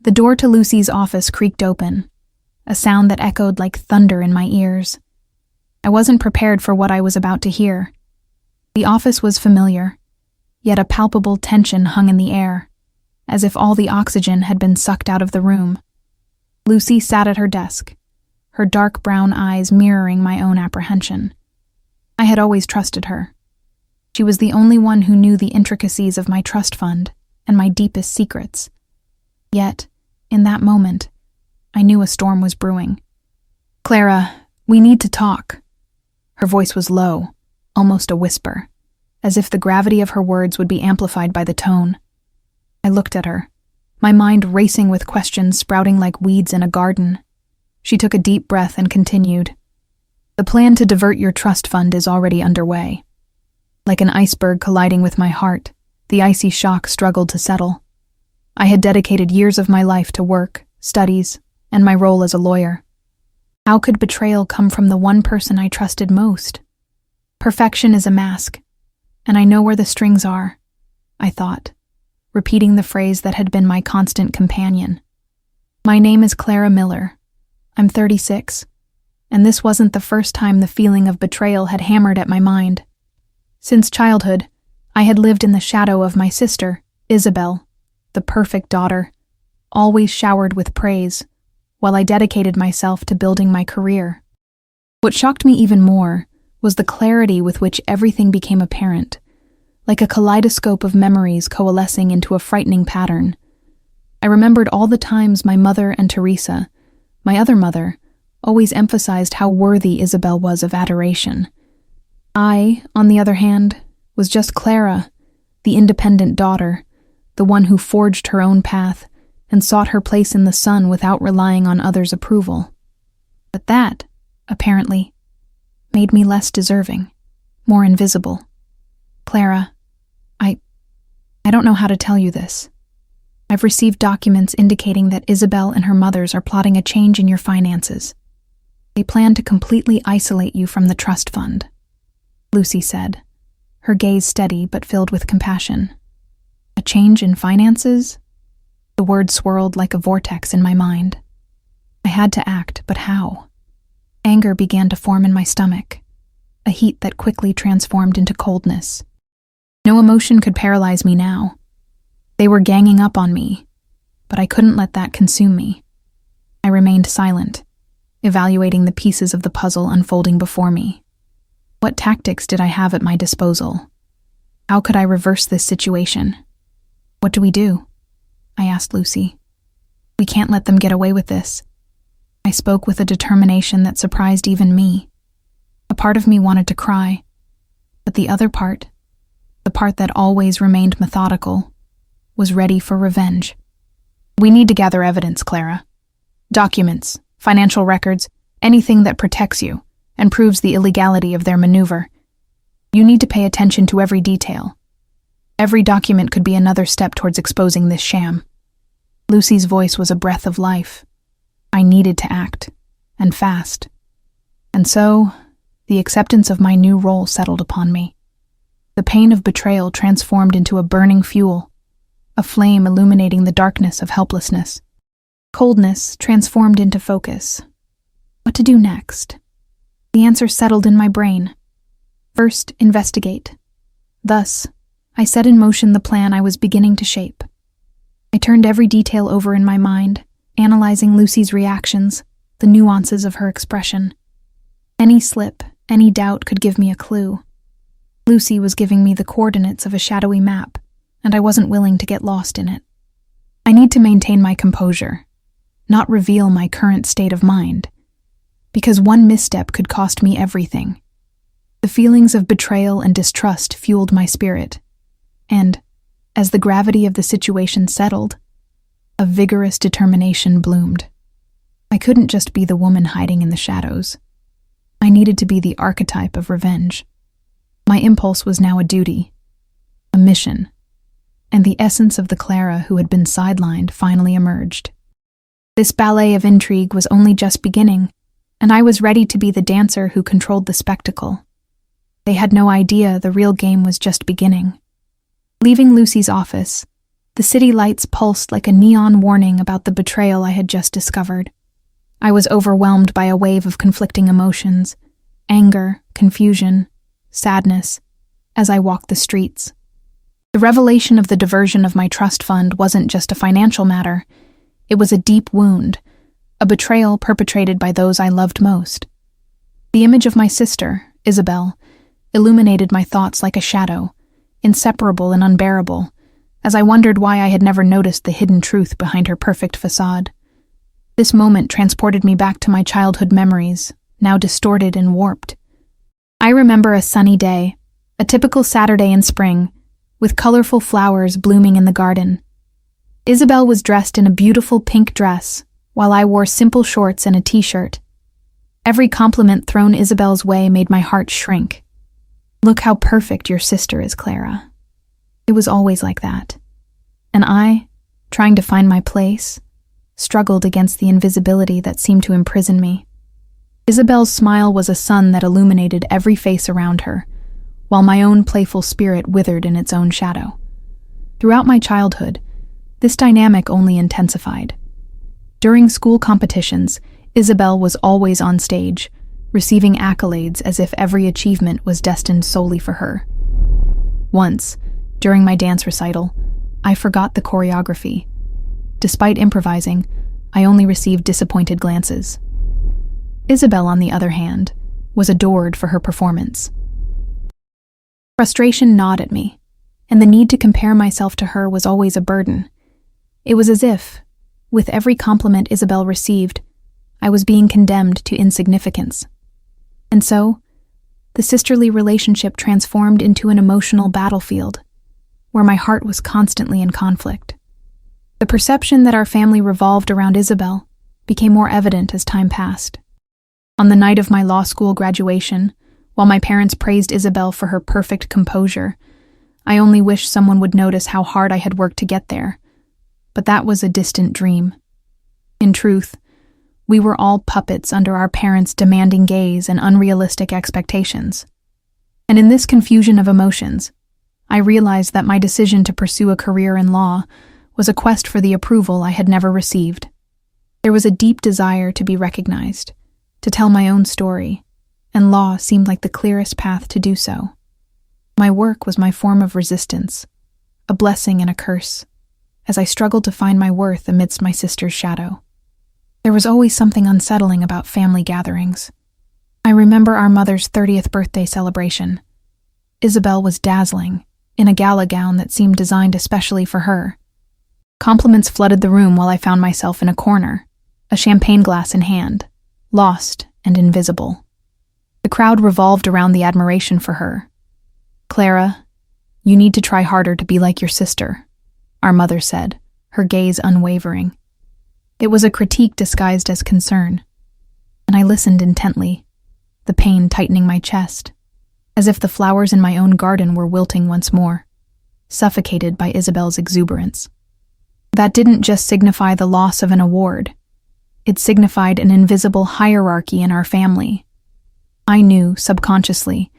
The door to Lucy's office creaked open, a sound that echoed like thunder in my ears. I wasn't prepared for what I was about to hear. The office was familiar, yet a palpable tension hung in the air, as if all the oxygen had been sucked out of the room. Lucy sat at her desk, her dark brown eyes mirroring my own apprehension. I had always trusted her. She was the only one who knew the intricacies of my trust fund and my deepest secrets. Yet, in that moment, I knew a storm was brewing. "Clara, we need to talk." Her voice was low, almost a whisper, as if the gravity of her words would be amplified by the tone. I looked at her, my mind racing with questions sprouting like weeds in a garden. She took a deep breath and continued. "The plan to divert your trust fund is already underway." Like an iceberg colliding with my heart, the icy shock struggled to settle. I had dedicated years of my life to work, studies, and my role as a lawyer. How could betrayal come from the one person I trusted most? Perfection is a mask, and I know where the strings are, I thought, repeating the phrase that had been my constant companion. My name is Clara Miller. I'm 36, and this wasn't the first time the feeling of betrayal had hammered at my mind. Since childhood, I had lived in the shadow of my sister, Isabel, the perfect daughter, always showered with praise, while I dedicated myself to building my career. What shocked me even more was the clarity with which everything became apparent, like a kaleidoscope of memories coalescing into a frightening pattern. I remembered all the times my mother and Teresa, my other mother, always emphasized how worthy Isabel was of adoration. I, on the other hand, was just Clara, the independent daughter, the one who forged her own path and sought her place in the sun without relying on others' approval. But that, apparently, made me less deserving, more invisible. Clara, I don't know how to tell you this. I've received documents indicating that Isabel and her mothers are plotting a change in your finances. They plan to completely isolate you from the trust fund, Lucy said, her gaze steady but filled with compassion. A change in finances? The word swirled like a vortex in my mind. I had to act, but how? Anger began to form in my stomach, a heat that quickly transformed into coldness. No emotion could paralyze me now. They were ganging up on me, but I couldn't let that consume me. I remained silent, evaluating the pieces of the puzzle unfolding before me. What tactics did I have at my disposal? How could I reverse this situation? "What do we do?" I asked Lucy. "We can't let them get away with this." I spoke with a determination that surprised even me. A part of me wanted to cry, but the other part, the part that always remained methodical, was ready for revenge. "We need to gather evidence, Clara. Documents, financial records, anything that protects you and proves the illegality of their maneuver. You need to pay attention to every detail. Every document could be another step towards exposing this sham." Lucy's voice was a breath of life. I needed to act, and fast. And so, the acceptance of my new role settled upon me. The pain of betrayal transformed into a burning fuel, a flame illuminating the darkness of helplessness. Coldness transformed into focus. What to do next? The answer settled in my brain. First, investigate. Thus, I set in motion the plan I was beginning to shape. I turned every detail over in my mind, analyzing Lucy's reactions, the nuances of her expression. Any slip, any doubt could give me a clue. Lucy was giving me the coordinates of a shadowy map, and I wasn't willing to get lost in it. I need to maintain my composure, not reveal my current state of mind, because one misstep could cost me everything. The feelings of betrayal and distrust fueled my spirit, and, as the gravity of the situation settled, a vigorous determination bloomed. I couldn't just be the woman hiding in the shadows. I needed to be the archetype of revenge. My impulse was now a duty, a mission, and the essence of the Clara who had been sidelined finally emerged. This ballet of intrigue was only just beginning, and I was ready to be the dancer who controlled the spectacle. They had no idea the real game was just beginning. Leaving Lucy's office, The city lights pulsed like a neon warning about the betrayal I had just discovered. I was overwhelmed by a wave of conflicting emotions, anger, confusion, sadness, as I walked the streets. The revelation of the diversion of my trust fund wasn't just a financial matter. It was a deep wound, a betrayal perpetrated by those I loved most. The image of my sister, Isabel, illuminated my thoughts like a shadow, inseparable and unbearable, as I wondered why I had never noticed the hidden truth behind her perfect facade. This moment transported me back to my childhood memories, now distorted and warped. I remember a sunny day, a typical Saturday in spring, with colorful flowers blooming in the garden. Isabel was dressed in a beautiful pink dress, while I wore simple shorts and a t-shirt. Every compliment thrown Isabel's way made my heart shrink. "Look how perfect your sister is, Clara." It was always like that. And I, trying to find my place, struggled against the invisibility that seemed to imprison me. Isabel's smile was a sun that illuminated every face around her, while my own playful spirit withered in its own shadow. Throughout my childhood, this dynamic only intensified. During school competitions, Isabel was always on stage, receiving accolades as if every achievement was destined solely for her. Once, during my dance recital, I forgot the choreography. Despite improvising, I only received disappointed glances. Isabel, on the other hand, was adored for her performance. Frustration gnawed at me, and the need to compare myself to her was always a burden. It was as if, with every compliment Isabel received, I was being condemned to insignificance. And so, the sisterly relationship transformed into an emotional battlefield, where my heart was constantly in conflict. The perception that our family revolved around Isabel became more evident as time passed. On the night of my law school graduation, while my parents praised Isabel for her perfect composure, I only wished someone would notice how hard I had worked to get there. But that was a distant dream. In truth, we were all puppets under our parents' demanding gaze and unrealistic expectations. And in this confusion of emotions, I realized that my decision to pursue a career in law was a quest for the approval I had never received. There was a deep desire to be recognized, to tell my own story, and law seemed like the clearest path to do so. My work was my form of resistance, a blessing and a curse, as I struggled to find my worth amidst my sister's shadow. There was always something unsettling about family gatherings. I remember our mother's 30th birthday celebration. Isabel was dazzling, in a gala gown that seemed designed especially for her. Compliments flooded the room while I found myself in a corner, a champagne glass in hand, lost and invisible. The crowd revolved around the admiration for her. "Clara, you need to try harder to be like your sister," our mother said, her gaze unwavering. It was a critique disguised as concern, and I listened intently, the pain tightening my chest, as if the flowers in my own garden were wilting once more, suffocated by Isabel's exuberance. That didn't just signify the loss of an award. It signified an invisible hierarchy in our family. I knew, subconsciously,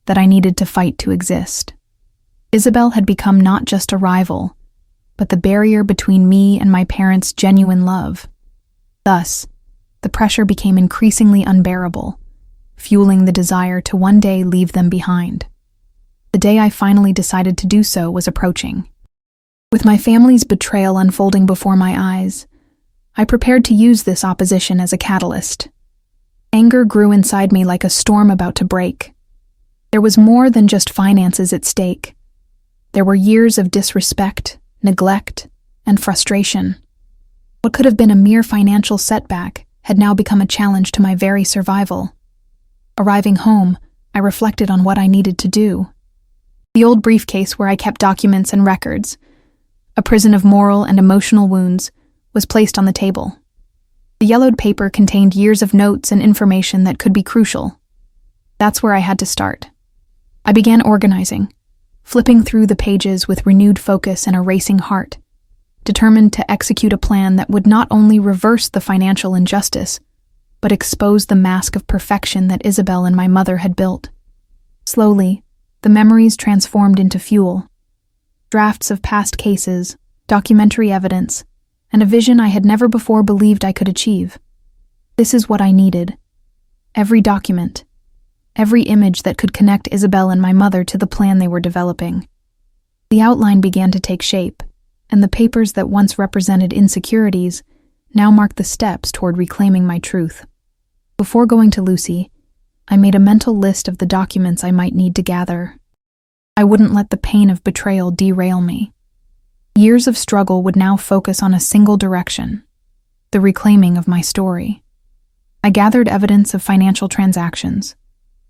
that I needed to fight to exist. Isabel had become not just a rival, but the barrier between me and my parents' genuine love. Thus, the pressure became increasingly unbearable, fueling the desire to one day leave them behind. The day I finally decided to do so was approaching. With my family's betrayal unfolding before my eyes, I prepared to use this opposition as a catalyst. Anger grew inside me like a storm about to break. There was more than just finances at stake. There were years of disrespect, neglect, and frustration. What could have been a mere financial setback had now become a challenge to my very survival. Arriving home, I reflected on what I needed to do. The old briefcase where I kept documents and records, a prison of moral and emotional wounds, was placed on the table. The yellowed paper contained years of notes and information that could be crucial. That's where I had to start. I began organizing, flipping through the pages with renewed focus and a racing heart, determined to execute a plan that would not only reverse the financial injustice, but expose the mask of perfection that Isabel and my mother had built. Slowly, the memories transformed into fuel. Drafts of past cases, documentary evidence, and a vision I had never before believed I could achieve. This is what I needed. Every document, every image that could connect Isabel and my mother to the plan they were developing. The outline began to take shape, and the papers that once represented insecurities now marked the steps toward reclaiming my truth. Before going to Lucy, I made a mental list of the documents I might need to gather. I wouldn't let the pain of betrayal derail me. Years of struggle would now focus on a single direction: the reclaiming of my story. I gathered evidence of financial transactions,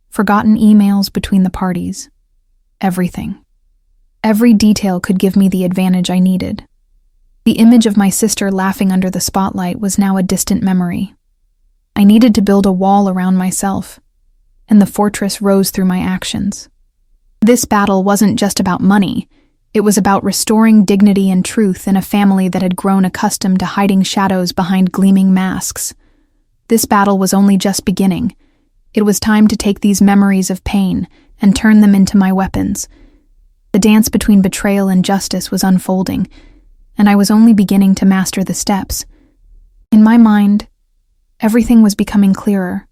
forgotten emails between the parties, everything. Every detail could give me the advantage I needed. The image of my sister laughing under the spotlight was now a distant memory. I needed to build a wall around myself, and the fortress rose through my actions. This battle wasn't just about money. It was about restoring dignity and truth in a family that had grown accustomed to hiding shadows behind gleaming masks. This battle was only just beginning. It was time to take these memories of pain and turn them into my weapons. The dance between betrayal and justice was unfolding, and I was only beginning to master the steps. In my mind, everything was becoming clearer,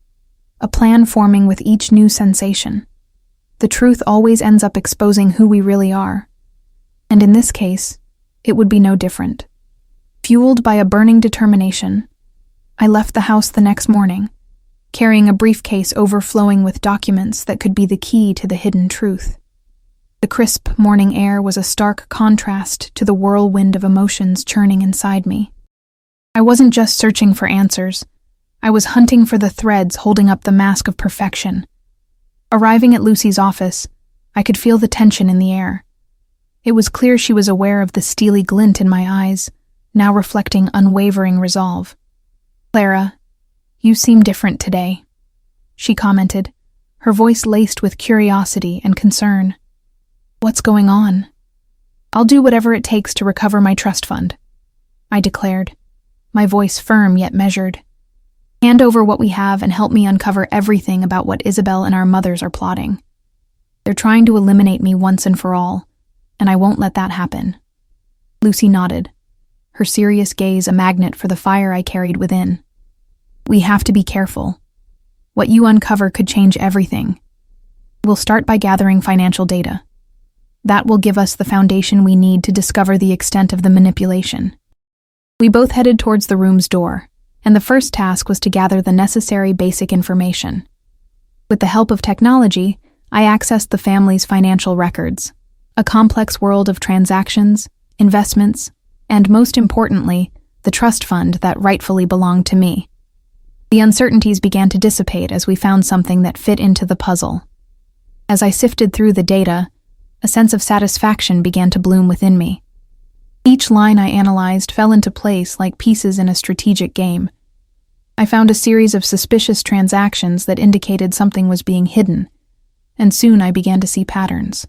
a plan forming with each new sensation. The truth always ends up exposing who we really are, and in this case, it would be no different. Fueled by a burning determination, I left the house the next morning, carrying a briefcase overflowing with documents that could be the key to the hidden truth. The crisp morning air was a stark contrast to the whirlwind of emotions churning inside me. I wasn't just searching for answers. I was hunting for the threads holding up the mask of perfection. Arriving at Lucy's office, I could feel the tension in the air. It was clear she was aware of the steely glint in my eyes, now reflecting unwavering resolve. "Clara, you seem different today," she commented, her voice laced with curiosity and concern. "What's going on?" "I'll do whatever it takes to recover my trust fund," I declared, my voice firm yet measured. "Hand over what we have and help me uncover everything about what Isabel and our mothers are plotting. They're trying to eliminate me once and for all, and I won't let that happen." Lucy nodded, her serious gaze a magnet for the fire I carried within. "We have to be careful. What you uncover could change everything. We'll start by gathering financial data. That will give us the foundation we need to discover the extent of the manipulation." We both headed towards the room's door, and the first task was to gather the necessary basic information. With the help of technology, I accessed the family's financial records, a complex world of transactions, investments, and most importantly, the trust fund that rightfully belonged to me. The uncertainties began to dissipate as we found something that fit into the puzzle. As I sifted through the data, a sense of satisfaction began to bloom within me. Each line I analyzed fell into place like pieces in a strategic game. I found a series of suspicious transactions that indicated something was being hidden, and soon I began to see patterns.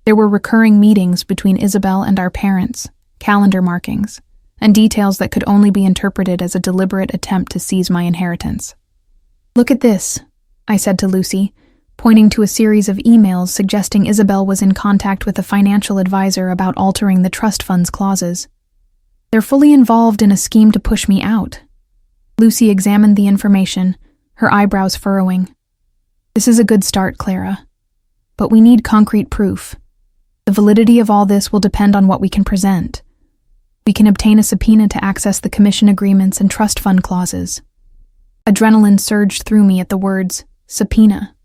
There were recurring meetings between Isabel and our parents, calendar markings, and details that could only be interpreted as a deliberate attempt to seize my inheritance. "Look at this," I said to Lucy, pointing to a series of emails suggesting Isabel was in contact with a financial advisor about altering the trust fund's clauses. "They're fully involved in a scheme to push me out." Lucy examined the information, her eyebrows furrowing. "This is a good start, Clara. But we need concrete proof. The validity of all this will depend on what we can present. We can obtain a subpoena to access the commission agreements and trust fund clauses." Adrenaline surged through me at the words, subpoena.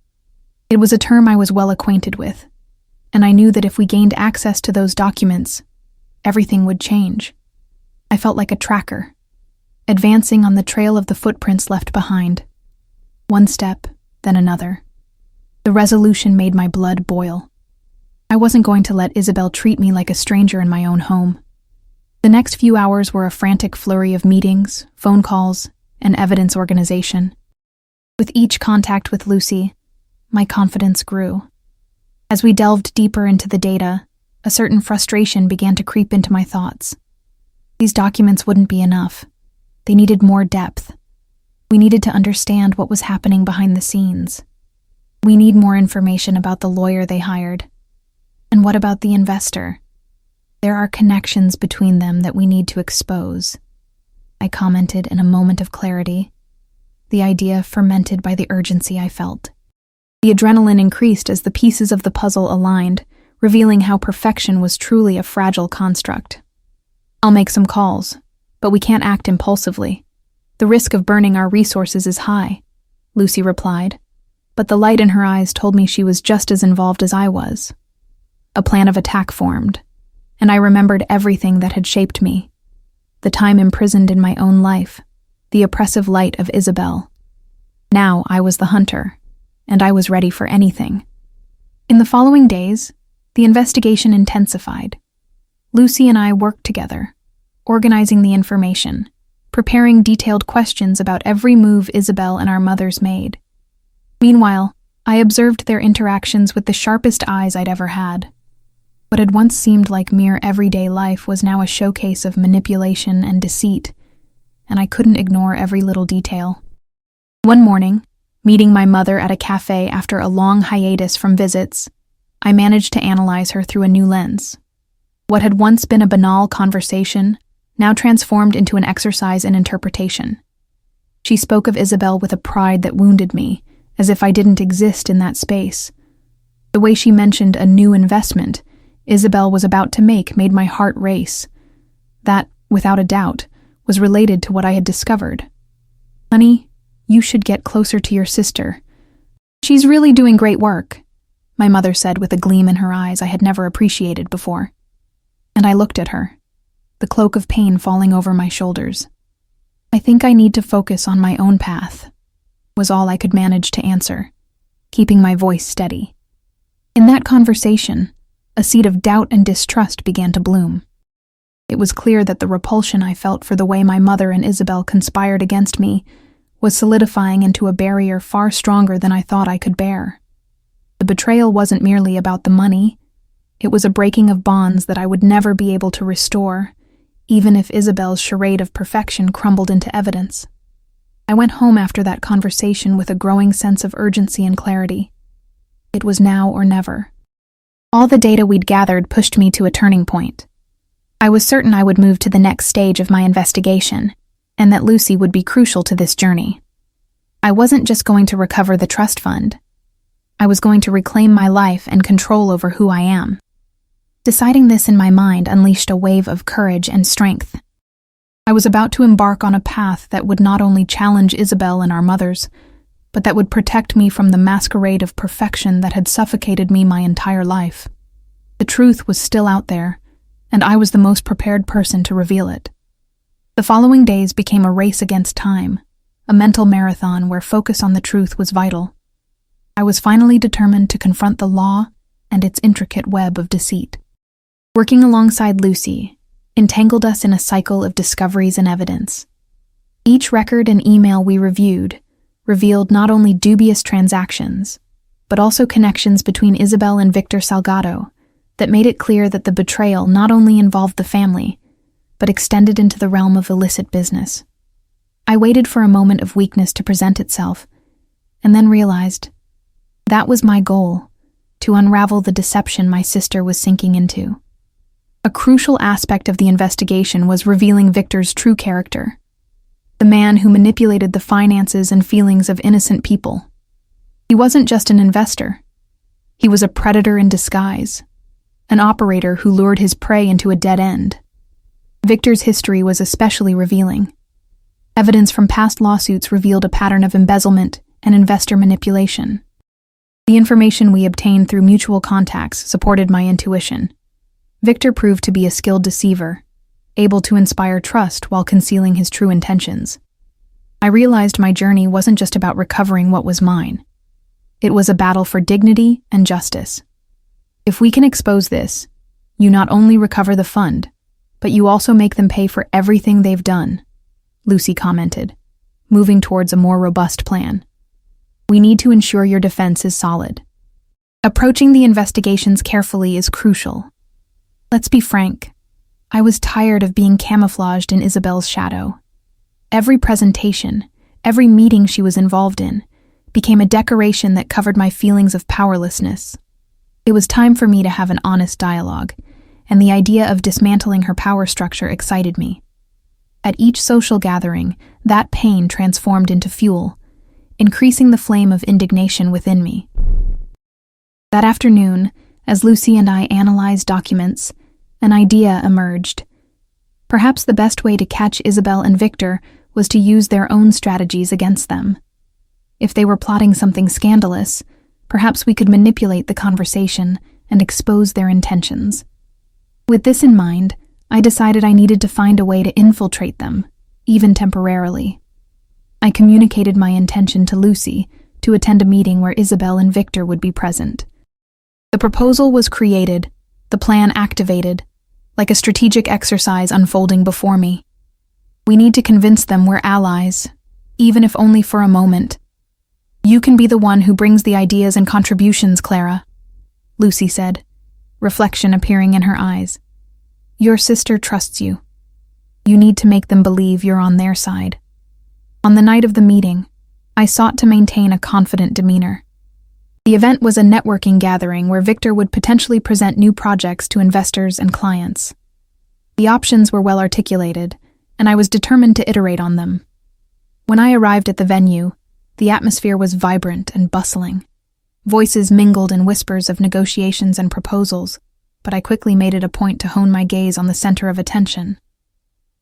It was a term I was well acquainted with, and I knew that if we gained access to those documents, everything would change. I felt like a tracker, advancing on the trail of the footprints left behind. One step, then another. The resolution made my blood boil. I wasn't going to let Isabel treat me like a stranger in my own home. The next few hours were a frantic flurry of meetings, phone calls, and evidence organization. With each contact with Lucy, my confidence grew. As we delved deeper into the data, a certain frustration began to creep into my thoughts. These documents wouldn't be enough. They needed more depth. We needed to understand what was happening behind the scenes. We need more information about the lawyer they hired. And what about the investor? There are connections between them that we need to expose, I commented in a moment of clarity, the idea fermented by the urgency I felt. The adrenaline increased as the pieces of the puzzle aligned, revealing how perfection was truly a fragile construct. I'll make some calls, but we can't act impulsively. The risk of burning our resources is high, Lucy replied, but the light in her eyes told me she was just as involved as I was. A plan of attack formed, and I remembered everything that had shaped me. The time imprisoned in my own life, the oppressive light of Isabel. Now I was the hunter, and I was ready for anything. In the following days, the investigation intensified. Lucy and I worked together, organizing the information, preparing detailed questions about every move Isabel and our mothers made. Meanwhile, I observed their interactions with the sharpest eyes I'd ever had. What had once seemed like mere everyday life was now a showcase of manipulation and deceit, and I couldn't ignore every little detail. One morning, meeting my mother at a cafe after a long hiatus from visits, I managed to analyze her through a new lens. What had once been a banal conversation now transformed into an exercise in interpretation. She spoke of Isabel with a pride that wounded me, as if I didn't exist in that space. The way she mentioned a new investment Isabel was about to make made my heart race. That, without a doubt, was related to what I had discovered. "Honey, you should get closer to your sister. She's really doing great work," my mother said with a gleam in her eyes I had never appreciated before. And I looked at her, the cloak of pain falling over my shoulders. "I think I need to focus on my own path," was all I could manage to answer, keeping my voice steady. In that conversation, a seed of doubt and distrust began to bloom. It was clear that the repulsion I felt for the way my mother and Isabel conspired against me was solidifying into a barrier far stronger than I thought I could bear. The betrayal wasn't merely about the money. It was a breaking of bonds that I would never be able to restore, even if Isabel's charade of perfection crumbled into evidence. I went home after that conversation with a growing sense of urgency and clarity. It was now or never. All the data we'd gathered pushed me to a turning point. I was certain I would move to the next stage of my investigation, and that Lucy would be crucial to this journey. I wasn't just going to recover the trust fund. I was going to reclaim my life and control over who I am. Deciding this in my mind unleashed a wave of courage and strength. I was about to embark on a path that would not only challenge Isabel and our mothers, but that would protect me from the masquerade of perfection that had suffocated me my entire life. The truth was still out there, and I was the most prepared person to reveal it. The following days became a race against time, a mental marathon where focus on the truth was vital. I was finally determined to confront the law and its intricate web of deceit. Working alongside Lucy entangled us in a cycle of discoveries and evidence. Each record and email we reviewed revealed not only dubious transactions, but also connections between Isabel and Victor Salgado that made it clear that the betrayal not only involved the family, but extended into the realm of illicit business. I waited for a moment of weakness to present itself, and then realized that was my goal, to unravel the deception my sister was sinking into. A crucial aspect of the investigation was revealing Victor's true character, the man who manipulated the finances and feelings of innocent people. He wasn't just an investor. He was a predator in disguise, an operator who lured his prey into a dead end. Victor's history was especially revealing. Evidence from past lawsuits revealed a pattern of embezzlement and investor manipulation. The information we obtained through mutual contacts supported my intuition. Victor proved to be a skilled deceiver, able to inspire trust while concealing his true intentions. I realized my journey wasn't just about recovering what was mine. It was a battle for dignity and justice. If we can expose this, you not only recover the fund, but you also make them pay for everything they've done, Lucy commented, moving towards a more robust plan. We need to ensure your defense is solid. Approaching the investigations carefully is crucial. Let's be frank. I was tired of being camouflaged in Isabel's shadow. Every presentation, every meeting she was involved in, became a decoration that covered my feelings of powerlessness. It was time for me to have an honest dialogue, and the idea of dismantling her power structure excited me. At each social gathering, that pain transformed into fuel, increasing the flame of indignation within me. That afternoon, as Lucy and I analyzed documents, an idea emerged. Perhaps the best way to catch Isabel and Victor was to use their own strategies against them. If they were plotting something scandalous, perhaps we could manipulate the conversation and expose their intentions. With this in mind, I decided I needed to find a way to infiltrate them, even temporarily. I communicated my intention to Lucy to attend a meeting where Isabel and Victor would be present. The proposal was created, the plan activated, like a strategic exercise unfolding before me. We need to convince them we're allies, even if only for a moment. You can be the one who brings the ideas and contributions, Clara, Lucy said, reflection appearing in her eyes. Your sister trusts you. You need to make them believe you're on their side. On the night of the meeting, I sought to maintain a confident demeanor. The event was a networking gathering where Victor would potentially present new projects to investors and clients. The options were well articulated, and I was determined to iterate on them. When I arrived at the venue, the atmosphere was vibrant and bustling. Voices mingled in whispers of negotiations and proposals, but I quickly made it a point to hone my gaze on the center of attention.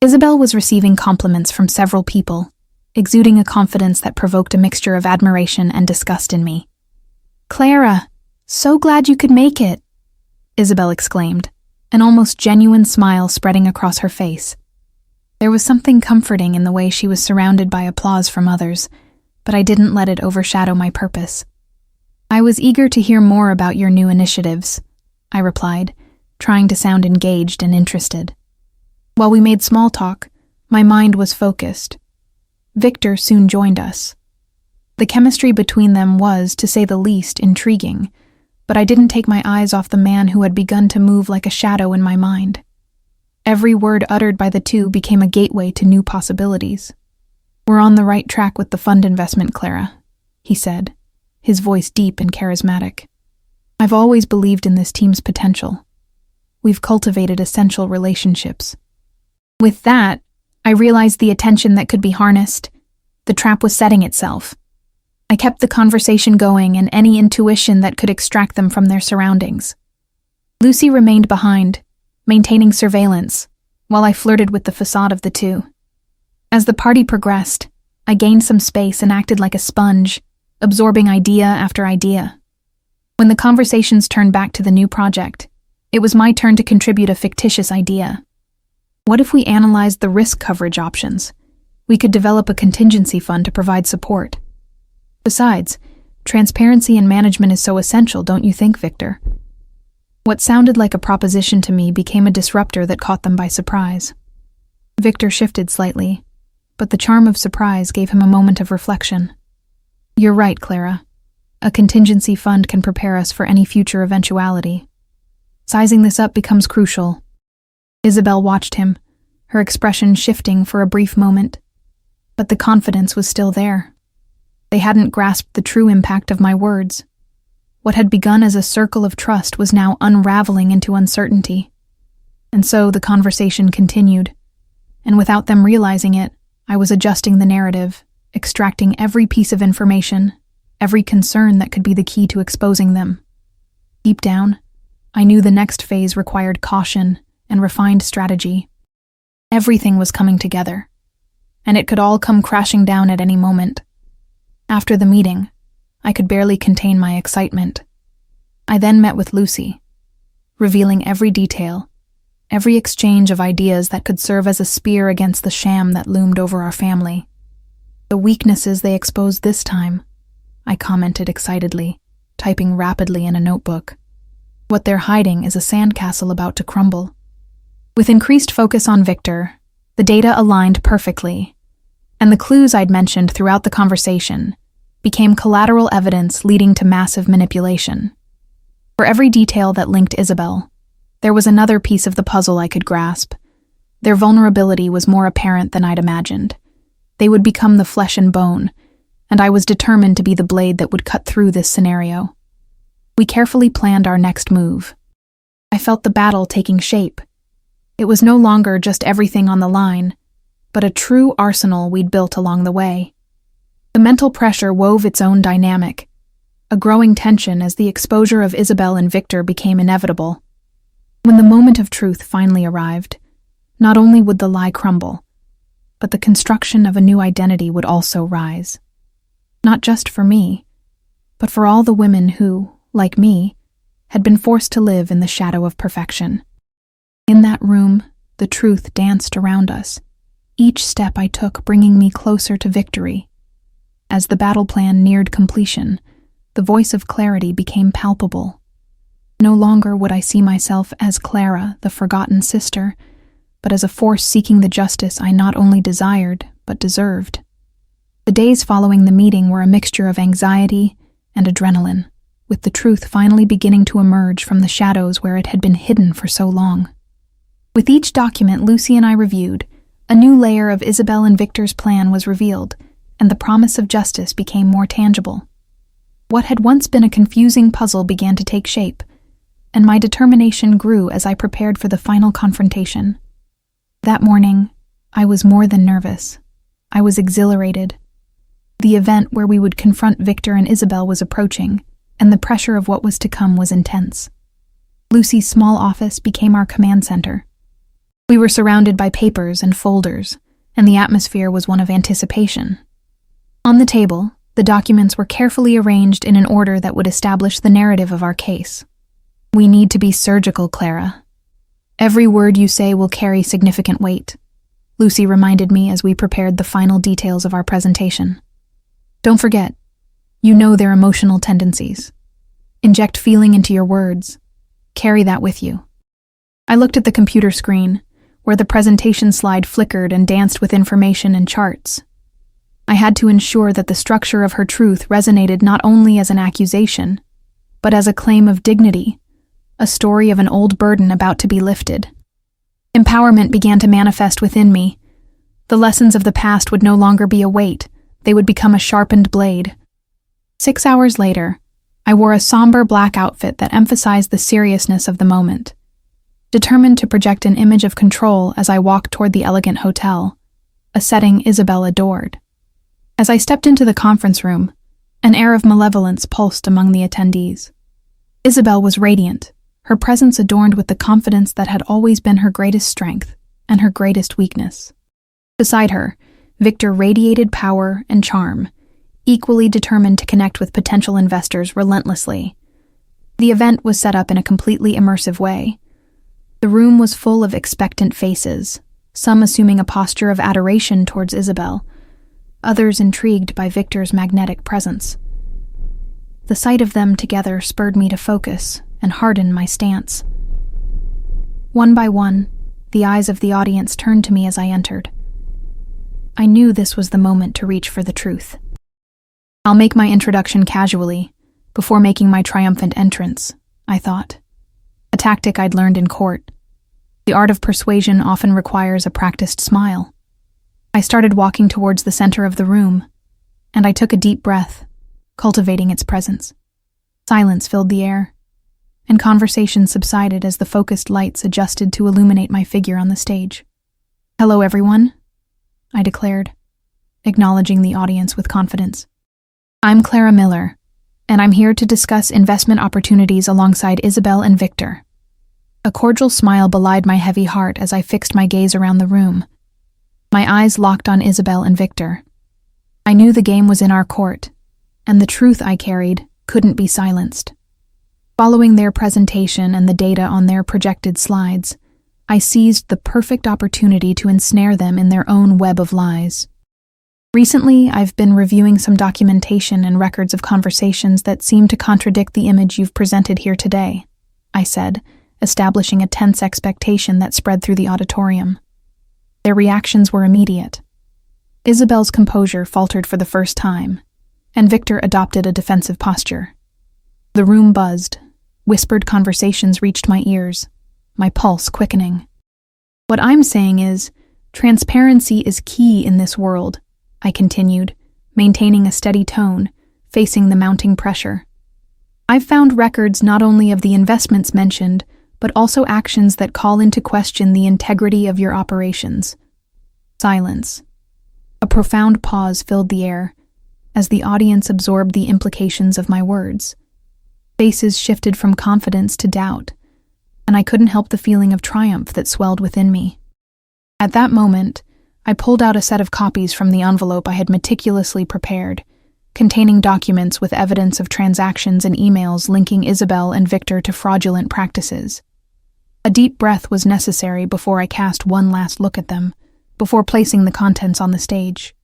Isabel was receiving compliments from several people, exuding a confidence that provoked a mixture of admiration and disgust in me. Clara, so glad you could make it, Isabel exclaimed, an almost genuine smile spreading across her face. There was something comforting in the way she was surrounded by applause from others, but I didn't let it overshadow my purpose. I was eager to hear more about your new initiatives, I replied, trying to sound engaged and interested. While we made small talk, my mind was focused. Victor soon joined us. The chemistry between them was, to say the least, intriguing, but I didn't take my eyes off the man who had begun to move like a shadow in my mind. Every word uttered by the two became a gateway to new possibilities. We're on the right track with the fund investment, Clara, he said, his voice deep and charismatic. I've always believed in this team's potential. We've cultivated essential relationships. With that, I realized the attention that could be harnessed. The trap was setting itself. I kept the conversation going and any intuition that could extract them from their surroundings. Lucy remained behind, maintaining surveillance, while I flirted with the facade of the two. As the party progressed, I gained some space and acted like a sponge, absorbing idea after idea. When the conversations turned back to the new project, it was my turn to contribute a fictitious idea. What if we analyzed the risk coverage options? We could develop a contingency fund to provide support. Besides, transparency in management is so essential, don't you think, Victor? What sounded like a proposition to me became a disruptor that caught them by surprise. Victor shifted slightly, but the charm of surprise gave him a moment of reflection. You're right, Clara. A contingency fund can prepare us for any future eventuality. Sizing this up becomes crucial. Isabel watched him, her expression shifting for a brief moment. But the confidence was still there. They hadn't grasped the true impact of my words. What had begun as a circle of trust was now unraveling into uncertainty. And so the conversation continued. And without them realizing it, I was adjusting the narrative, extracting every piece of information, every concern that could be the key to exposing them. Deep down, I knew the next phase required caution and refined strategy. Everything was coming together, and it could all come crashing down at any moment. After the meeting, I could barely contain my excitement. I then met with Lucy, revealing every detail, every exchange of ideas that could serve as a spear against the sham that loomed over our family. The weaknesses they exposed this time, I commented excitedly, typing rapidly in a notebook. What they're hiding is a sandcastle about to crumble. With increased focus on Victor, the data aligned perfectly, and the clues I'd mentioned throughout the conversation became collateral evidence leading to massive manipulation. For every detail that linked Isabel, there was another piece of the puzzle I could grasp. Their vulnerability was more apparent than I'd imagined. They would become the flesh and bone, and I was determined to be the blade that would cut through this scenario. We carefully planned our next move. I felt the battle taking shape. It was no longer just everything on the line, but a true arsenal we'd built along the way. The mental pressure wove its own dynamic, a growing tension as the exposure of Isabel and Victor became inevitable. When the moment of truth finally arrived, not only would the lie crumble, but the construction of a new identity would also rise. Not just for me, but for all the women who, like me, had been forced to live in the shadow of perfection. In that room, the truth danced around us, each step I took bringing me closer to victory. As the battle plan neared completion, the voice of clarity became palpable. No longer would I see myself as Clara, the forgotten sister, but as a force seeking the justice I not only desired, but deserved. The days following the meeting were a mixture of anxiety and adrenaline, with the truth finally beginning to emerge from the shadows where it had been hidden for so long. With each document Lucy and I reviewed, a new layer of Isabel and Victor's plan was revealed, and the promise of justice became more tangible. What had once been a confusing puzzle began to take shape, and my determination grew as I prepared for the final confrontation. That morning, I was more than nervous. I was exhilarated. The event where we would confront Victor and Isabel was approaching, and the pressure of what was to come was intense. Lucy's small office became our command center. We were surrounded by papers and folders, and the atmosphere was one of anticipation. On the table, the documents were carefully arranged in an order that would establish the narrative of our case. "We need to be surgical, Clara. Every word you say will carry significant weight," Lucy reminded me as we prepared the final details of our presentation. "Don't forget, you know their emotional tendencies. Inject feeling into your words. Carry that with you." I looked at the computer screen, where the presentation slide flickered and danced with information and charts. I had to ensure that the structure of her truth resonated not only as an accusation, but as a claim of dignity, a story of an old burden about to be lifted. Empowerment began to manifest within me. The lessons of the past would no longer be a weight, they would become a sharpened blade. 6 hours later, I wore a somber black outfit that emphasized the seriousness of the moment, determined to project an image of control as I walked toward the elegant hotel, a setting Isabel adored. As I stepped into the conference room, an air of malevolence pulsed among the attendees. Isabel was radiant, her presence adorned with the confidence that had always been her greatest strength and her greatest weakness. Beside her, Victor radiated power and charm, equally determined to connect with potential investors relentlessly. The event was set up in a completely immersive way. The room was full of expectant faces, some assuming a posture of adoration towards Isabel, others intrigued by Victor's magnetic presence. The sight of them together spurred me to focus and harden my stance. One by one, the eyes of the audience turned to me as I entered. I knew this was the moment to reach for the truth. "I'll make my introduction casually, before making my triumphant entrance," I thought. A tactic I'd learned in court. The art of persuasion often requires a practiced smile. I started walking towards the center of the room, and I took a deep breath, cultivating its presence. Silence filled the air, and conversation subsided as the focused lights adjusted to illuminate my figure on the stage. "Hello, everyone," I declared, acknowledging the audience with confidence. "I'm Clara Miller, and I'm here to discuss investment opportunities alongside Isabel and Victor." A cordial smile belied my heavy heart as I fixed my gaze around the room. My eyes locked on Isabel and Victor. I knew the game was in our court, and the truth I carried couldn't be silenced. Following their presentation and the data on their projected slides, I seized the perfect opportunity to ensnare them in their own web of lies. "Recently, I've been reviewing some documentation and records of conversations that seem to contradict the image you've presented here today," I said, establishing a tense expectation that spread through the auditorium. Their reactions were immediate. Isabel's composure faltered for the first time, and Victor adopted a defensive posture. The room buzzed. Whispered conversations reached my ears, my pulse quickening. "What I'm saying is, transparency is key in this world," I continued, maintaining a steady tone, facing the mounting pressure. "I've found records not only of the investments mentioned, but also actions that call into question the integrity of your operations. Silence. A profound pause filled the air as the audience absorbed the implications of my words. Faces shifted from confidence to doubt, and I couldn't help the feeling of triumph that swelled within me. At that moment, I pulled out a set of copies from the envelope I had meticulously prepared, containing documents with evidence of transactions and emails linking Isabel and Victor to fraudulent practices. A deep breath was necessary before I cast one last look at them, before placing the contents on the stage.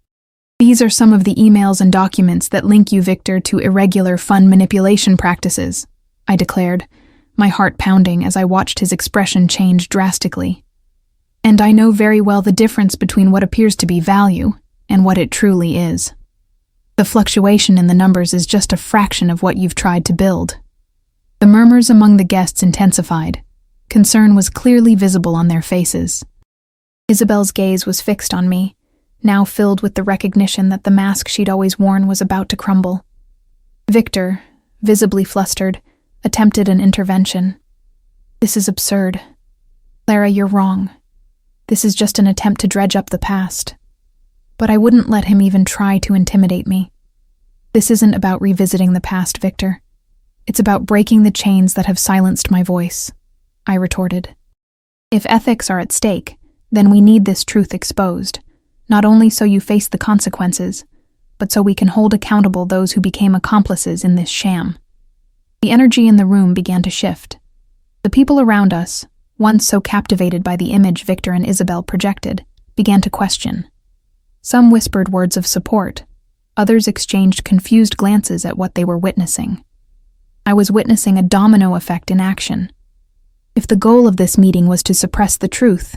These are some of the emails and documents that link you, Victor, to irregular fund manipulation practices, I declared, my heart pounding as I watched his expression change drastically. And I know very well the difference between what appears to be value and what it truly is. The fluctuation in the numbers is just a fraction of what you've tried to build. The murmurs among the guests intensified. Concern was clearly visible on their faces. Isabel's gaze was fixed on me, now filled with the recognition that the mask she'd always worn was about to crumble. Victor, visibly flustered, attempted an intervention. "This is absurd. Clara, you're wrong. This is just an attempt to dredge up the past." But I wouldn't let him even try to intimidate me. "This isn't about revisiting the past, Victor. It's about breaking the chains that have silenced my voice," I retorted. "If ethics are at stake, then we need this truth exposed, not only so you face the consequences, but so we can hold accountable those who became accomplices in this sham." The energy in the room began to shift. The people around us, once so captivated by the image Victor and Isabel projected, began to question. Some whispered words of support. Others exchanged confused glances at what they were witnessing. I was witnessing a domino effect in action. If the goal of this meeting was to suppress the truth,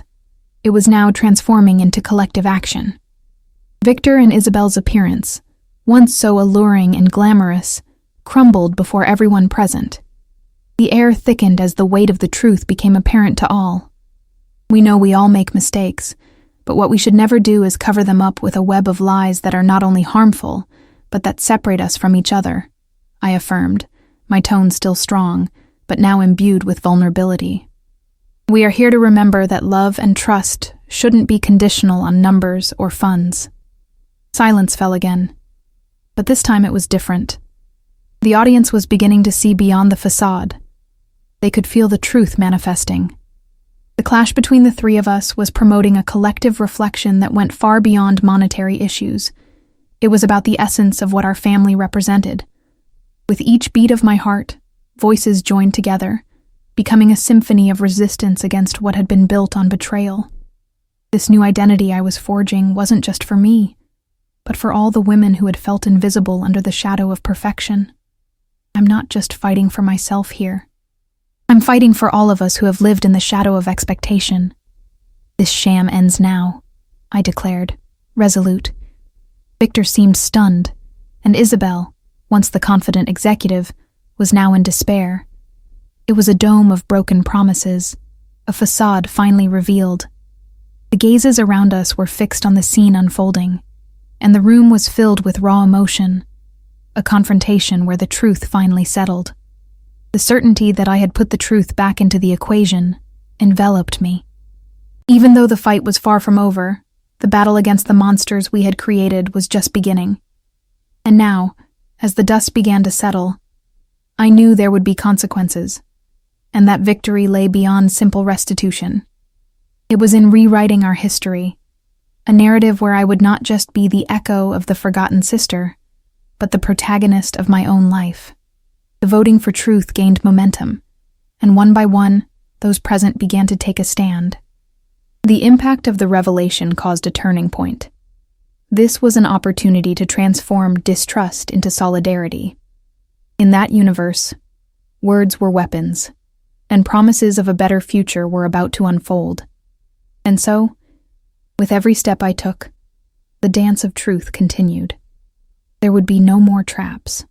it was now transforming into collective action. Victor and Isabel's appearance, once so alluring and glamorous, crumbled before everyone present. The air thickened as the weight of the truth became apparent to all. We know we all make mistakes, but what we should never do is cover them up with a web of lies that are not only harmful, but that separate us from each other, I affirmed, my tone still strong, but now imbued with vulnerability. We are here to remember that love and trust shouldn't be conditional on numbers or funds. Silence fell again, but this time it was different. The audience was beginning to see beyond the facade. They could feel the truth manifesting. The clash between the three of us was promoting a collective reflection that went far beyond monetary issues. It was about the essence of what our family represented. With each beat of my heart, voices joined together, becoming a symphony of resistance against what had been built on betrayal. This new identity I was forging wasn't just for me, but for all the women who had felt invisible under the shadow of perfection. I'm not just fighting for myself here. I'm fighting for all of us who have lived in the shadow of expectation. This sham ends now, I declared, resolute. Victor seemed stunned, and Isabel, once the confident executive, was now in despair. It was a dome of broken promises, a facade finally revealed. The gazes around us were fixed on the scene unfolding, and the room was filled with raw emotion, a confrontation where the truth finally settled. The certainty that I had put the truth back into the equation enveloped me. Even though the fight was far from over, the battle against the monsters we had created was just beginning. And now, as the dust began to settle, I knew there would be consequences, and that victory lay beyond simple restitution. It was in rewriting our history, a narrative where I would not just be the echo of the forgotten sister, but the protagonist of my own life. The voting for truth gained momentum, and one by one, those present began to take a stand. The impact of the revelation caused a turning point. This was an opportunity to transform distrust into solidarity. In that universe, words were weapons, and promises of a better future were about to unfold. And so, with every step I took, the dance of truth continued. There would be no more traps.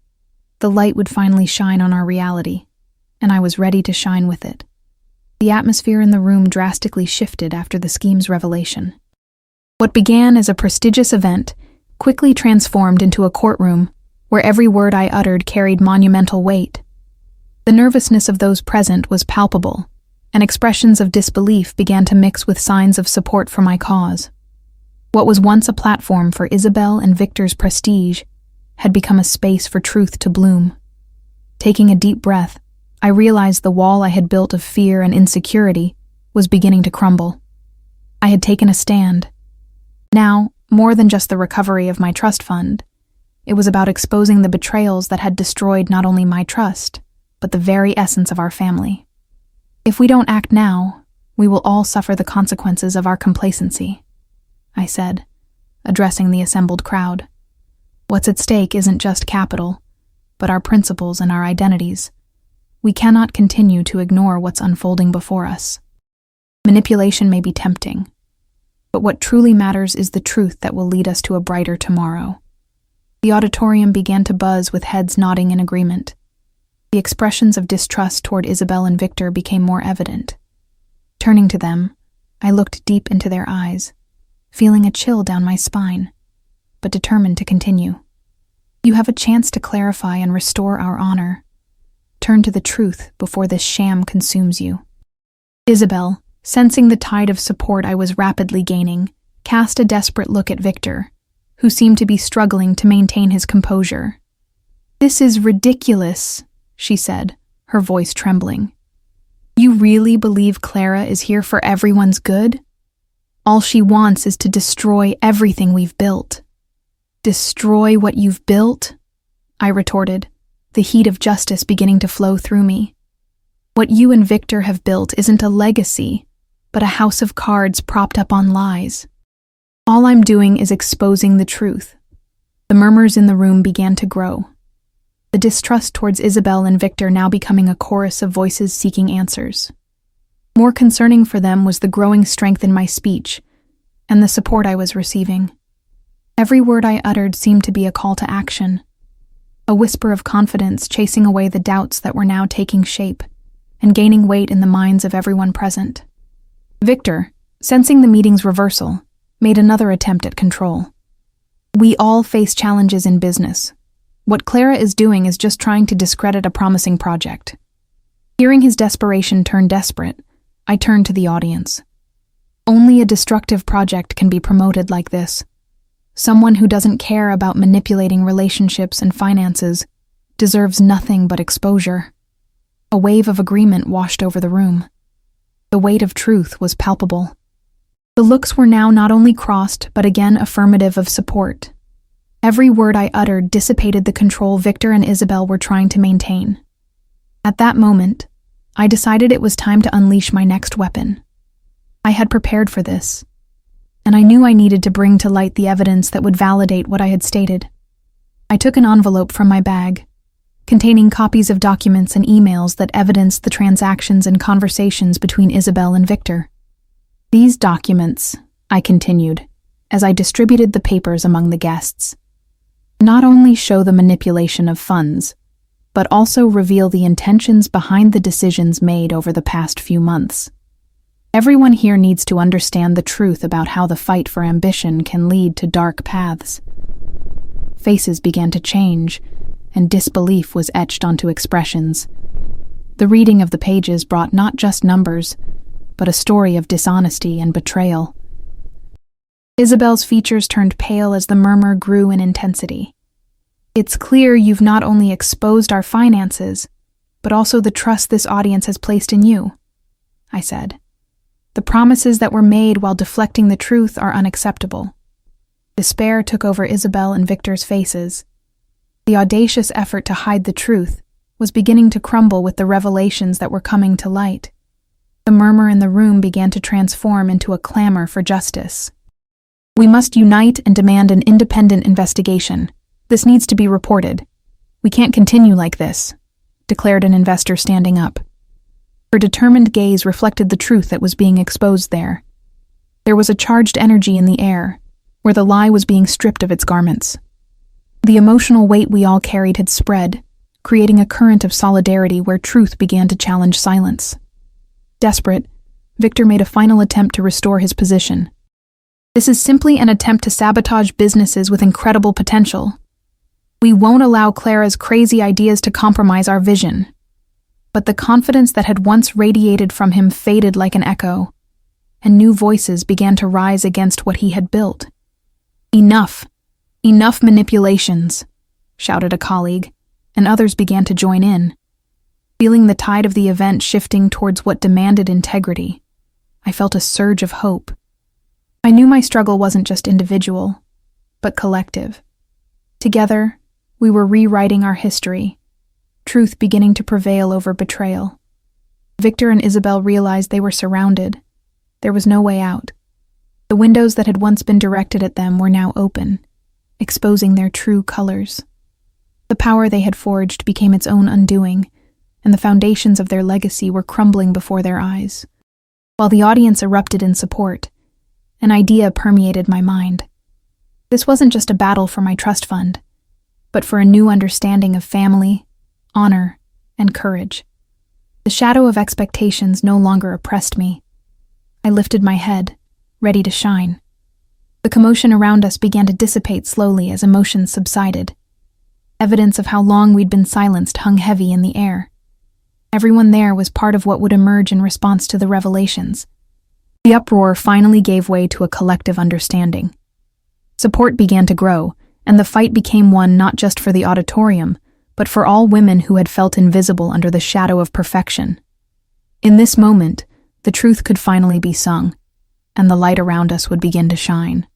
The light would finally shine on our reality, and I was ready to shine with it. The atmosphere in the room drastically shifted after the scheme's revelation. What began as a prestigious event quickly transformed into a courtroom where every word I uttered carried monumental weight. The nervousness of those present was palpable, and expressions of disbelief began to mix with signs of support for my cause. What was once a platform for Isabel and Victor's prestige had become a space for truth to bloom. Taking a deep breath, I realized the wall I had built of fear and insecurity was beginning to crumble. I had taken a stand. Now, more than just the recovery of my trust fund, it was about exposing the betrayals that had destroyed not only my trust, but the very essence of our family. If we don't act now, we will all suffer the consequences of our complacency, I said, addressing the assembled crowd. What's at stake isn't just capital, but our principles and our identities. We cannot continue to ignore what's unfolding before us. Manipulation may be tempting, but what truly matters is the truth that will lead us to a brighter tomorrow. The auditorium began to buzz with heads nodding in agreement. The expressions of distrust toward Isabel and Victor became more evident. Turning to them, I looked deep into their eyes, feeling a chill down my spine, but determined to continue. You have a chance to clarify and restore our honor. Turn to the truth before this sham consumes you. Isabel, sensing the tide of support I was rapidly gaining, cast a desperate look at Victor, who seemed to be struggling to maintain his composure. "This is ridiculous," she said, her voice trembling. "You really believe Clara is here for everyone's good? All she wants is to destroy everything we've built." "Destroy what you've built?" I retorted, the heat of justice beginning to flow through me. "What you and Victor have built isn't a legacy, but a house of cards propped up on lies. All I'm doing is exposing the truth." The murmurs in the room began to grow, the distrust towards Isabel and Victor now becoming a chorus of voices seeking answers. More concerning for them was the growing strength in my speech and the support I was receiving. Every word I uttered seemed to be a call to action, a whisper of confidence chasing away the doubts that were now taking shape and gaining weight in the minds of everyone present. Victor, sensing the meeting's reversal, made another attempt at control. "We all face challenges in business. What Clara is doing is just trying to discredit a promising project." Hearing his desperation turn desperate, I turned to the audience. Only a destructive project can be promoted like this. Someone who doesn't care about manipulating relationships and finances deserves nothing but exposure. A wave of agreement washed over the room. The weight of truth was palpable. The looks were now not only crossed, but again affirmative of support. Every word I uttered dissipated the control Victor and Isabel were trying to maintain. At that moment, I decided it was time to unleash my next weapon. I had prepared for this, and I knew I needed to bring to light the evidence that would validate what I had stated. I took an envelope from my bag, containing copies of documents and emails that evidenced the transactions and conversations between Isabel and Victor. "These documents," I continued, as I distributed the papers among the guests, "not only show the manipulation of funds, but also reveal the intentions behind the decisions made over the past few months. Everyone here needs to understand the truth about how the fight for ambition can lead to dark paths." Faces began to change, and disbelief was etched onto expressions. The reading of the pages brought not just numbers, but a story of dishonesty and betrayal. Isabel's features turned pale as the murmur grew in intensity. "It's clear you've not only exposed our finances, but also the trust this audience has placed in you," I said. "The promises that were made while deflecting the truth are unacceptable." Despair took over Isabel and Victor's faces. The audacious effort to hide the truth was beginning to crumble with the revelations that were coming to light. The murmur in the room began to transform into a clamor for justice. "We must unite and demand an independent investigation. This needs to be reported. We can't continue like this," declared an investor standing up. Her determined gaze reflected the truth that was being exposed there. There was a charged energy in the air, where the lie was being stripped of its garments. The emotional weight we all carried had spread, creating a current of solidarity where truth began to challenge silence. Desperate, Victor made a final attempt to restore his position. "This is simply an attempt to sabotage businesses with incredible potential. We won't allow Clara's crazy ideas to compromise our vision." But the confidence that had once radiated from him faded like an echo, and new voices began to rise against what he had built. "Enough! Enough manipulations!" shouted a colleague, and others began to join in. Feeling the tide of the event shifting towards what demanded integrity, I felt a surge of hope. I knew my struggle wasn't just individual, but collective. Together, we were rewriting our history, truth beginning to prevail over betrayal. Victor and Isabel realized they were surrounded. There was no way out. The windows that had once been directed at them were now open, exposing their true colors. The power they had forged became its own undoing, and the foundations of their legacy were crumbling before their eyes. While the audience erupted in support, an idea permeated my mind. This wasn't just a battle for my trust fund, but for a new understanding of family, honor, and courage. The shadow of expectations no longer oppressed me. I lifted my head, ready to shine. The commotion around us began to dissipate slowly as emotions subsided. Evidence of how long we'd been silenced hung heavy in the air. Everyone there was part of what would emerge in response to the revelations. The uproar finally gave way to a collective understanding. Support began to grow, and the fight became one not just for the auditorium, but for all women who had felt invisible under the shadow of perfection. In this moment, the truth could finally be sung, and the light around us would begin to shine.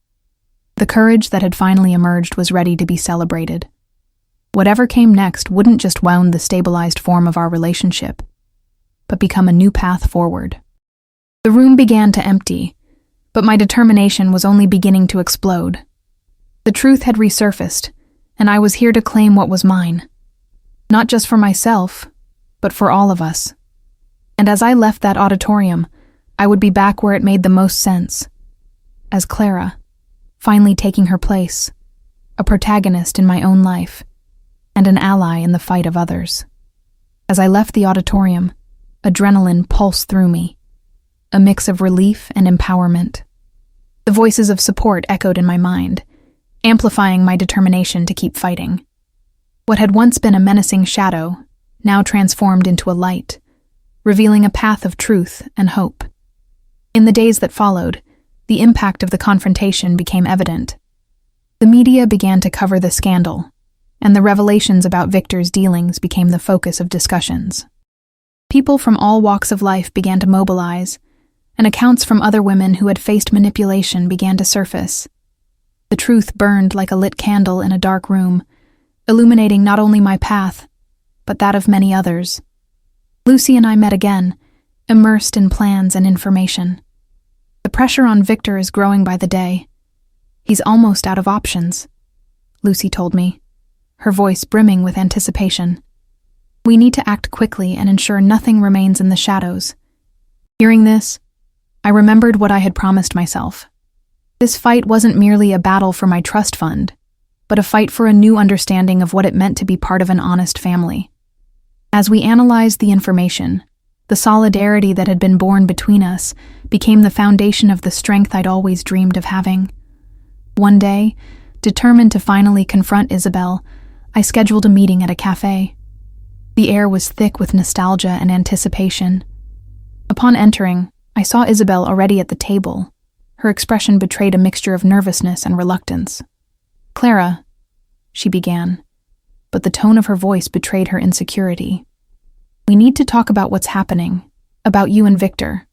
The courage that had finally emerged was ready to be celebrated. Whatever came next wouldn't just wound the stabilized form of our relationship, but become a new path forward. The room began to empty, but my determination was only beginning to explode. The truth had resurfaced, and I was here to claim what was mine. Not just for myself, but for all of us. And as I left that auditorium, I would be back where it made the most sense. As Clara, finally taking her place, a protagonist in my own life, and an ally in the fight of others. As I left the auditorium, adrenaline pulsed through me, a mix of relief and empowerment. The voices of support echoed in my mind, amplifying my determination to keep fighting. What had once been a menacing shadow now transformed into a light, revealing a path of truth and hope. In the days that followed, the impact of the confrontation became evident. The media began to cover the scandal, and the revelations about Victor's dealings became the focus of discussions. People from all walks of life began to mobilize, and accounts from other women who had faced manipulation began to surface. The truth burned like a lit candle in a dark room, illuminating not only my path, but that of many others. Lucy and I met again, immersed in plans and information. The pressure on Victor is growing by the day. He's almost out of options, Lucy told me, her voice brimming with anticipation. We need to act quickly and ensure nothing remains in the shadows. Hearing this, I remembered what I had promised myself. This fight wasn't merely a battle for my trust fund, but a fight for a new understanding of what it meant to be part of an honest family. As we analyzed the information, the solidarity that had been born between us became the foundation of the strength I'd always dreamed of having. One day, determined to finally confront Isabel, I scheduled a meeting at a cafe. The air was thick with nostalgia and anticipation. Upon entering, I saw Isabel already at the table. Her expression betrayed a mixture of nervousness and reluctance. "Clara," she began, but the tone of her voice betrayed her insecurity. "We need to talk about what's happening, about you and Victor."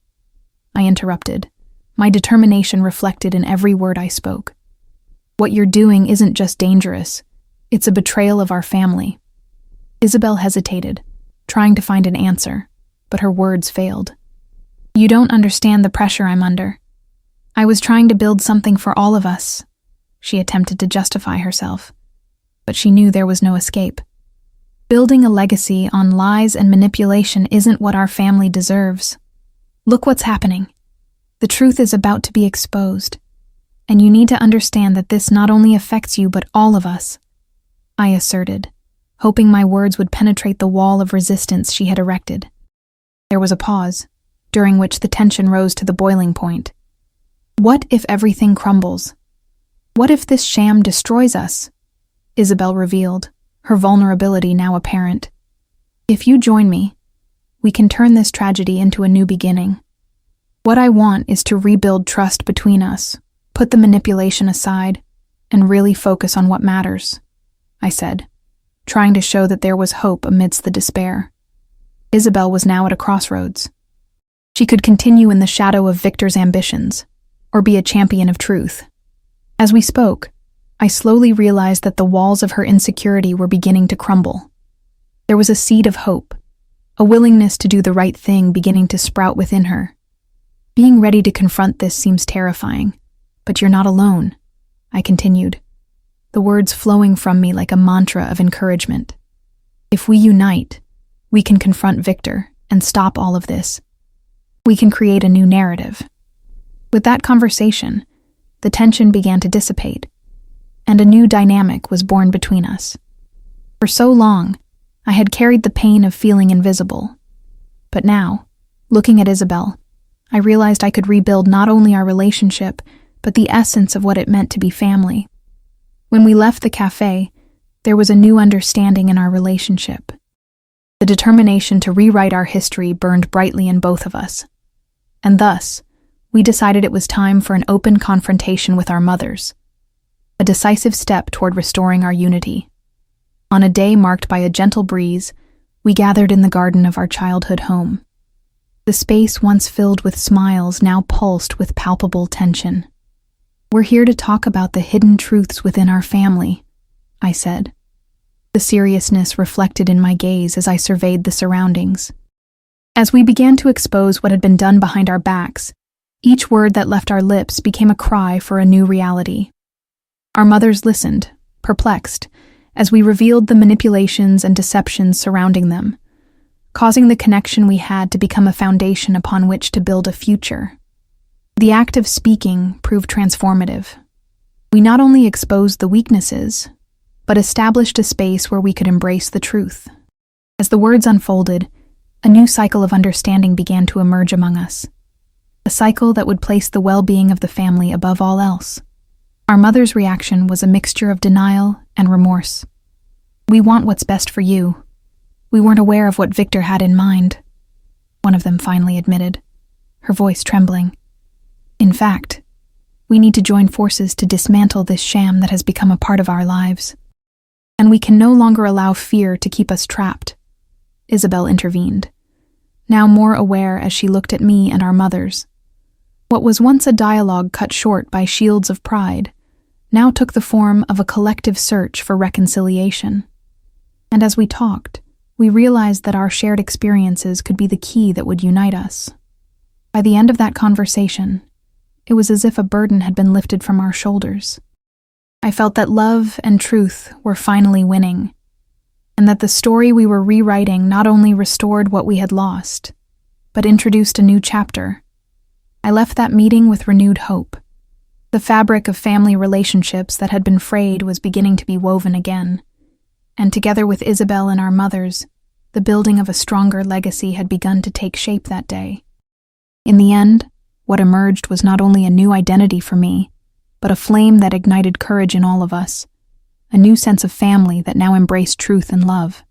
I interrupted, my determination reflected in every word I spoke. "What you're doing isn't just dangerous, it's a betrayal of our family." Isabel hesitated, trying to find an answer, but her words failed. "You don't understand the pressure I'm under. I was trying to build something for all of us." She attempted to justify herself, but she knew there was no escape. Building a legacy on lies and manipulation isn't what our family deserves. Look what's happening. The truth is about to be exposed, and you need to understand that this not only affects you but all of us, I asserted, hoping my words would penetrate the wall of resistance she had erected. There was a pause, during which the tension rose to the boiling point. What if everything crumbles? What if this sham destroys us? Isabel revealed, her vulnerability now apparent. "If you join me, we can turn this tragedy into a new beginning. What I want is to rebuild trust between us, put the manipulation aside, and really focus on what matters, I said, trying to show that there was hope amidst the despair. Isabel was now at a crossroads. She could continue in the shadow of Victor's ambitions, or be a champion of truth. As we spoke, I slowly realized that the walls of her insecurity were beginning to crumble. There was a seed of hope, a willingness to do the right thing beginning to sprout within her. Being ready to confront this seems terrifying, but you're not alone, I continued, the words flowing from me like a mantra of encouragement. If we unite, we can confront Victor and stop all of this. We can create a new narrative. With that conversation, the tension began to dissipate, and a new dynamic was born between us. For so long, I had carried the pain of feeling invisible. But now, looking at Isabel, I realized I could rebuild not only our relationship, but the essence of what it meant to be family. When we left the cafe, there was a new understanding in our relationship. The determination to rewrite our history burned brightly in both of us. And thus, we decided it was time for an open confrontation with our mothers, a decisive step toward restoring our unity. On a day marked by a gentle breeze, we gathered in the garden of our childhood home. The space once filled with smiles now pulsed with palpable tension. We're here to talk about the hidden truths within our family, I said, the seriousness reflected in my gaze as I surveyed the surroundings. As we began to expose what had been done behind our backs, each word that left our lips became a cry for a new reality. Our mothers listened, perplexed, as we revealed the manipulations and deceptions surrounding them, causing the connection we had to become a foundation upon which to build a future. The act of speaking proved transformative. We not only exposed the weaknesses, but established a space where we could embrace the truth. As the words unfolded, a new cycle of understanding began to emerge among us, a cycle that would place the well-being of the family above all else. Our mother's reaction was a mixture of denial and remorse. "We want what's best for you. We weren't aware of what Victor had in mind," one of them finally admitted, her voice trembling. "In fact, we need to join forces to dismantle this sham that has become a part of our lives. And we can no longer allow fear to keep us trapped," Isabel intervened, now more aware as she looked at me and our mothers. What was once a dialogue cut short by shields of pride now took the form of a collective search for reconciliation. And as we talked, we realized that our shared experiences could be the key that would unite us. By the end of that conversation, it was as if a burden had been lifted from our shoulders. I felt that love and truth were finally winning, and that the story we were rewriting not only restored what we had lost, but introduced a new chapter. I left that meeting with renewed hope. The fabric of family relationships that had been frayed was beginning to be woven again, and together with Isabel and our mothers, the building of a stronger legacy had begun to take shape that day. In the end, what emerged was not only a new identity for me, but a flame that ignited courage in all of us, a new sense of family that now embraced truth and love.